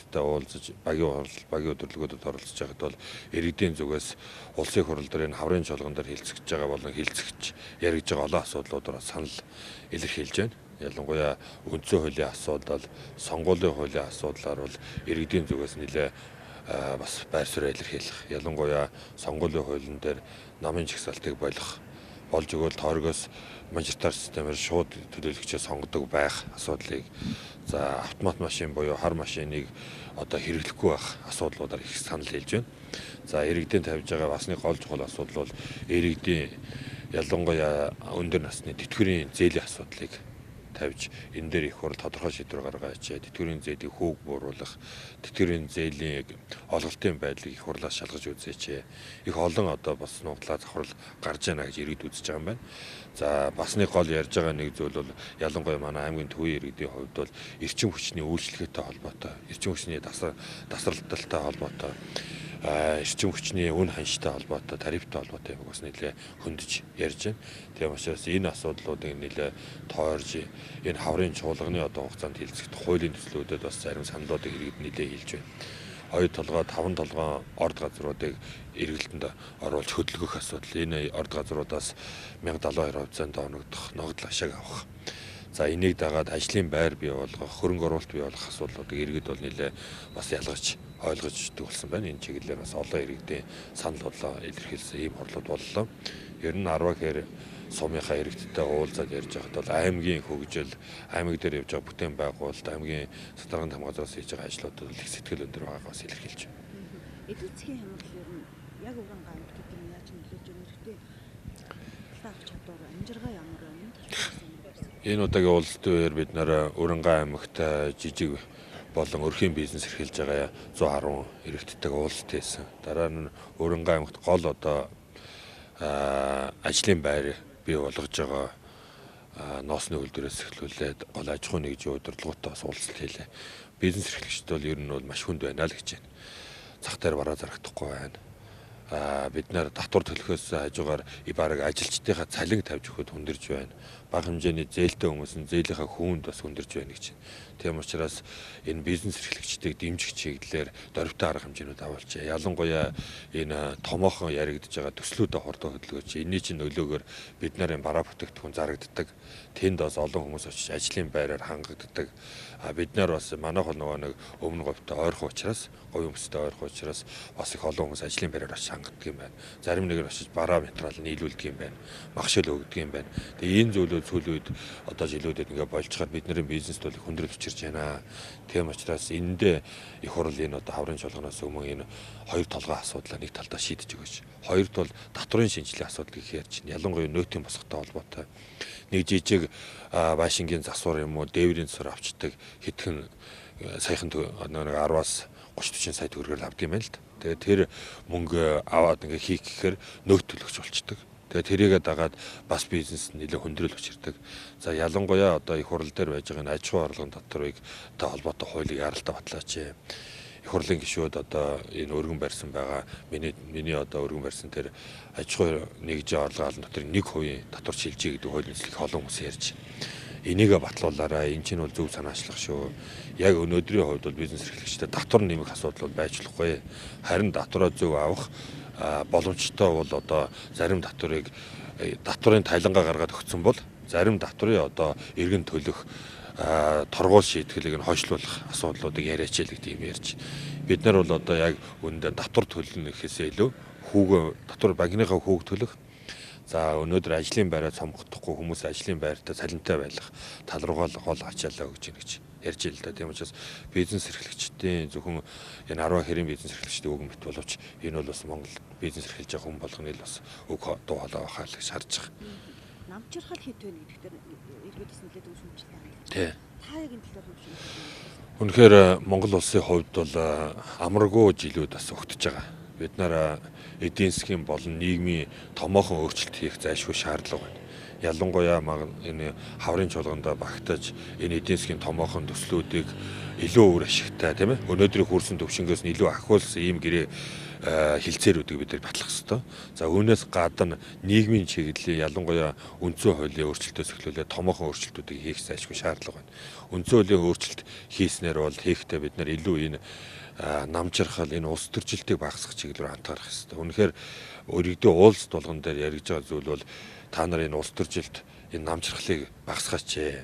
ажилчдаа уулзаж багийн өдөрлөгөдөд оролцож байгаад бол иргэдийн зүгээс улсын хурал дээр энэ хаврын чуулган дээр хилцэж байгаа болон хилцэгч яригдж байгаа олон асуудлуудаар санал илэрхийлж байна. Ялангуяа үндсэн хуулийн асуудал, сонгуулийн хуулийн асуудлаар бол иргэдийн зүгээс нэлээ бас байр суурь илэрхийлэх. Ялангуяа сонгуулийн хуулийн дээр намын жагсаалтыг болох болж өгөөл тооргоос мажоритар системээр шууд төлөөлөгчөө сонгодог байх асуудлыг за автомат машин буюу хар машиныг одоо хэрэглэхгүй байх асуудлуудаар их санал хэлж байна. За иргэдийн тавьж байгаа басны гол чухал асуудал бол иргэдийн ялангуяа өндөр насны тэтгэврийн зээлийн асуудлыг тавьж энэ дээр их хурл тодорхой шийдвэр гаргаж тэтгэврийн зээлийг хүүг бууруулах, тэтгэврийн зээлийн олголтын байдлыг их хурлаас шалгаж үзээч. Их олон одоо бас нуугдлаа завхрал гарч яана гэж иргэд үзэж байгаа юм байна. За басны гол ярьж байгаа нэг зүйл бол ялангуяа манай аймгийн төвийн иргэдийн хувьд бол эрчим хүчний үйлчлэгээтэй холбоотой, эрчим хүчний тасралттай холбоотой эрчим хүчний үн ханштай холбоотой, тарифтай холбоотой юм бас нэлээ хөндөж ярьж байна. Тийм учраас энэ асуудлуудыг нэлээ тойрж энэ хаврын чуулганы одоо хугацаанд хилцэгдэх хуулийн төслүүдэд бас зарим саналуудыг иргэд нэлээ хэлж байна. 2 толгой, 5 толгой орд газруудыг эргэлтэнд оруулж хөдөлгөх асуудал. Энэ орд газруудаас 1072% оногдох ногдол ашиг авах. За энийг дагаад ажлын байр бий болгох, хөрөнгө оруулалт бий болгох асуудлуудыг иргэд бол нэлээ бас ялгаж ойлгож төгөлсөн байна. Энэ чиглэлээр бас олон иргэдийн санал бодлоо илэрхийлсэн ийм хурлууд боллоо. Ер нь 10 гэхээр сумынхаа иргэдтэй уулзаад ярьж байхад бол аймгийн хөгжил, аймаг дээр явж байгаа бүтээн байгуулалт, аймгийн сатарганд хамгаалалтаас хийж байгаа ажлуудад их сэтгэл өндөр байгааг бас илэрхийлж байна. Эдийн засгийн хямрал ер нь яг Уранга аймагт гэдэг нь яаж нөлөөлж байгаа нэртэй авах чадвар амжиргаа ямар байна? Энэ удаагийн уулзалтын үеэр бид нэр Уранга аймагт жижиг болон өрхийн бизнес эрхэлж байгаа 110 иргэдтэйг уулзалт хийсэн. Дараа нь Уранга аймагт гол одоо ажлын байр бий болгож байгаа ноосны үйлдвэрээс эхлүүлээд гол аж ахуйн нэгжийн удирдлагуудаа бас уулзалт хийлээ. Бизнес эрхлэгчд бол ер нь бол маш хүнд байна л гэж байна. Зах дээр бараа зарагдахгүй байна. Бид нэр татвар төлөхөөс хажуугаар бараг ажилчдынхаа цалин тавьж өгөхөд хүндэрж байна. Бага хэмжээний зээлтэй хүмүүс нь зээлийнхаа хүнд бас хүндэрж байна гэж. Тийм учраас энэ бизнес эрхлэгчдийг дэмжих чиглэлээр дөрвтэй арга хэмжээнүүд авалж ялангуяа энэ томоохон яригдж байгаа төслүүдэд хордоо хөдөлгөөч. Энийн чинь нөлөөгөөр бид нарын бараа бүтээгдэхүүн зарагддаг. Тэнд бас олон хүмүүс очиж ажлын байраар хангагддаг. Бид нар бас манайх нөгөө нэг өмнө говьтой ойрхон учраас говийн хүмүүстэй ойрхон учраас бас их олон хүмүүс ажлын байраар очиж хангаддаг юм байна. Зарим нэг нь очиж бараа материал нийлүүлдэг юм байна. Магшил өгдөг юм байна. Тэгээ энэ зүйлүүд сүүлийн үед одоо жилүүдэд ингээ болчихоор бидний бизнест бол хүндрэл учирч байна. Тийм учраас эндээ их хурл энэ одоо хаврын чуулганаас өмнө энэ 2 толгой асуудлаа нэг талдаа шийдэж өгөөч. Хоёрт бол татврын шинжилгээ асуудал гэх ярьж байна. Ялангуяа нөөтийн босготой холбоотой. Нэг жижиг Вашингийн засвар юм уу, дээврийн засвар авчдаг хэдхэн саяхан нэг 10-аас 30-40 сая төгрөгөөр авдаг юм байна л да. Тэгээ тэр мөнгө аваад ингээ хийх гэхээр нөөц төлөгч болчдөг. Тэгээ тэрийгээ дагаад бас бизнес нэлээд хүндрэл учирдаг. За ялангуяа одоо их хурл дээр байж байгаа аж ахуй орлогын татварыг та холбоотой хуулийг яралтай батлаач. Их хурлын гишүүд одоо энэ өргөн барьсан байгаа. Миний одоо өргөн барьсан тэр аж ахуй нэгжийн орлогын албан дотор 1% татвар шилжиж гэдэг хуулийн нислэг олон хүмүүс ярьж байна. Энийгээ батлуулаарай. Энэ чинь бол зөв санаачлах шүү. Яг өнөөдрийн хувьд бол бизнес эрхлэгчдэд татвар нэмэх асуудал бол байж болохгүй. Харин татвараа зөв авах боломжтой бол одоо зарим татврын тайлангаа гаргаад өгсөн бол зарим татврын одоо эргэн төлөх торгуул шийтгэлийг нь хойшлуулах асуудлуудыг яриач л гэдэг юм ярьж. Бид нар бол одоо яг үүндээ татвар төлнө гэхээсээ илүү татвар банкныхаа хүүг төлөх. За өнөөдөр ажлын байраа цомгохдохгүй хүмүүс ажлын байртаа цалинтай байх тал руугаа гол ачаалаа өгч ийн гэж ярьж ил да. Тийм учраас бизнес эрхлэгчдийн зөвхөн энэ 10 хэрийн бизнес эрхлэгчдийн үг мэт боловч энэ бол бас Монгол бизнес эрхэлж байгаа хүн болгоны л бас үг дуу хоолой байхаа л гэж харж байгаа. Намжирхал хэд вэ гэдэгтэр иргэдээс нэлээд үзүүлэлттэй байна. Тий. Та яг энэ талаар юу шийдэж Үнэхээр Монгол улсын хувьд бол амаргүй жилүүд бас өгтөж байгаа. Бид нар эдийн засгийн болон нийгмийн томоохон өөрчлөлт хийх зайлшгүй шаардлага байна. ялангуяа энэ хаврын чуулганд багтаж энэ эдийн засгийн томоохон төслүүдийг илүү өөр ашигтай тийм ээ өнөөдрийн хөрсөн төвшингөөс нь илүү ахиулсан ийм гэрээ хилцээрүүдийг бид нар батлах хэрэгтэй. За үүнээс гадна нийгмийн чиглэлийн ялангуяа үндсэн хуулийн өөрчлөлтөөс эхлүүлээд томоохон өөрчлөлтүүдийг хийх зайлшгүй шаардлага байна. Үндсэн хуулийн өөрчлөлт хийснээр бол хийхдээ бид нар илүү энэ намжирхал энэ улс төржилтийг багасгах чиглэлээр хандах хэрэгтэй. Үнэхээр өргөдөө уулзалт болгон дээр яригдж байгаа зүйл бол та нар энэ улс төржилт энэ намжирхлыг багасгаач.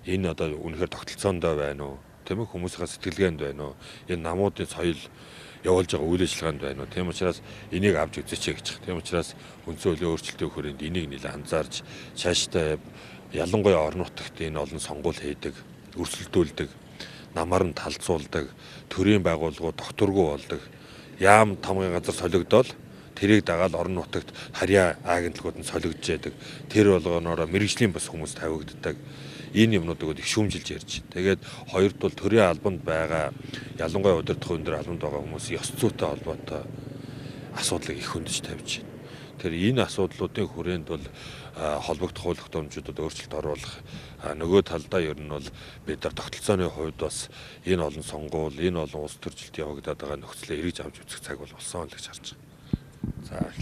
Энэ одоо үнэхээр тогтолцоондоо байна уу? Тийм ээ хүмүүсийн сэтгэлгээнд байна уу? Энэ намуудын соёл явуулж байгаа үйл ажиллагаанд байна уу? Тийм учраас энийг авч үзээч гэж. Тийм учраас үндсэн хуулийн өөрчлөлтийн хүрээнд энийг нэлээд анзаарч цаашдаа ялангуяа орон нутагт энэ олон сонгуул хийдэг, өрсөлдүүлдэг, намаар нь талцуулдаг, төрийн байгууллагууд докторгүй болдог. Яам тамгын газар солигдоод тэрийг дагаад орон нутагт харьяа агентлагууд нь солигдож яадаг. Тэр болгоноороо мэрэгжлийн бас хүмүүс тавигддаг. Энэ юмнуудыг их шүүмжилж ярьж. Тэгээд хоёрд бол төрийн албанд байгаа ялангуяа удирдах өндөр албанд байгаа хүмүүс ёс зүйтэй холбоотой асуудлыг их хөндөж тавьж байна. Тэр энэ асуудлуудын хүрээнд бол холбогдох хууль тогтоомжуудад өөрчлөлт оруулах нөгөө талдаа ер нь бол бид нар тогтолцооны хувьд бас энэ олон сонгуул, энэ олон улс төржилт явагдаад байгаа нөхцөлөө эргэж авч үзэх цаг бол болсон л гэж харж байгаа. За